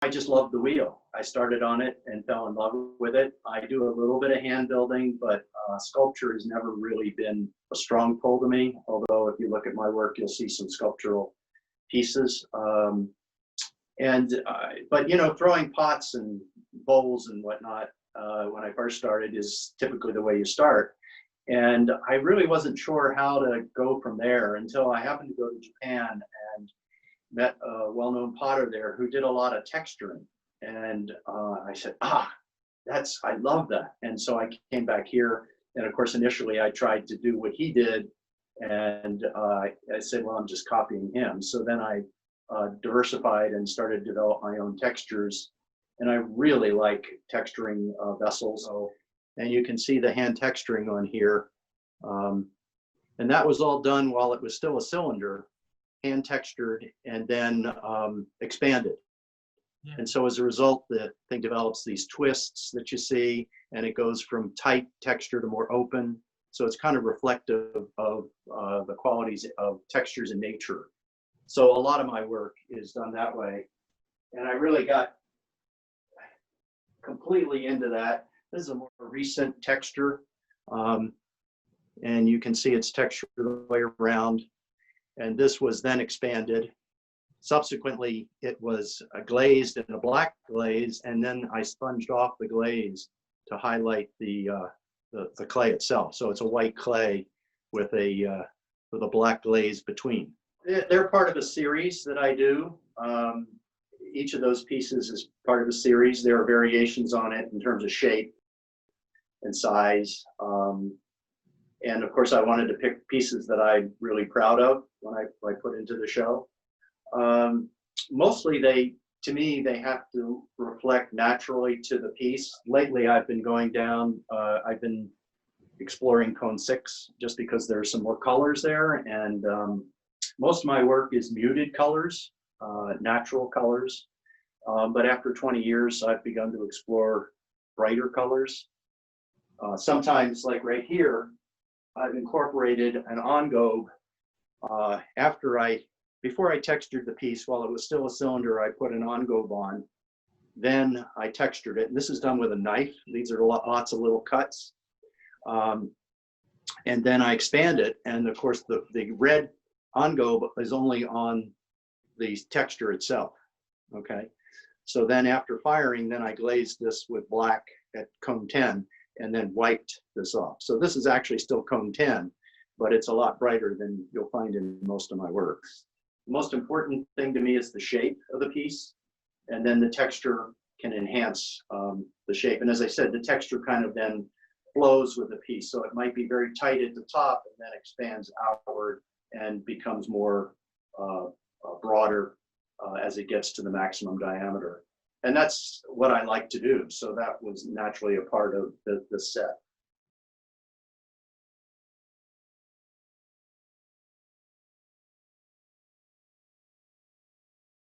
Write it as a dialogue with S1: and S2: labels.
S1: I just love the wheel. I started on it and fell in love with it. I do a little bit of hand building, but sculpture has never really been a strong pull to me. Although if you look at my work, you'll see some sculptural pieces. But you know, throwing pots and bowls and whatnot when I first started is typically the way you start. And I really wasn't sure how to go from there until I happened to go to Japan and met a well-known potter there who did a lot of texturing. And I said, I love that. And so I came back here. And of course, initially I tried to do what he did. And I said, well, I'm just copying him. So then I diversified and started to develop my own textures. And I really like texturing vessels. And you can see the hand texturing on here. And that was all done while it was still a cylinder, hand textured, and then expanded. Yeah. And so as a result, the thing develops these twists that you see, and it goes from tight texture to more open. So it's kind of reflective of the qualities of textures in nature. So a lot of my work is done that way. And I really got completely into that. This is a more recent texture. And you can see it's textured the way around. And this was then expanded. Subsequently, it was glazed in a black glaze, and then I sponged off the glaze to highlight the clay itself. So it's a white clay with a black glaze between. They're part of a series that I do. Each of those pieces is part of a series. There are variations on it in terms of shape and size. And of course, I wanted to pick pieces that I'm really proud of when I put into the show. Mostly to me, they have to reflect naturally to the piece. Lately, I've been going down, I've been exploring cone 6 just because there's some more colors there. And most of my work is muted colors, natural colors. But after 20 years, I've begun to explore brighter colors. Sometimes, like right here, I've incorporated an engobe. Before I textured the piece, while it was still a cylinder, I put an engobe on. Then I textured it. And this is done with a knife. These are lots of little cuts. And then I expand it. And of course, the red engobe is only on the texture itself. Okay. So then after firing, then I glazed this with black at cone 10 and then wiped this off. So this is actually still cone 10, but it's a lot brighter than you'll find in most of my works. The most important thing to me is the shape of the piece, and then the texture can enhance the shape. And as I said, the texture kind of then flows with the piece. So it might be very tight at the top and then expands outward and becomes more broader as it gets to the maximum diameter. And that's what I like to do. So that was naturally a part of the set.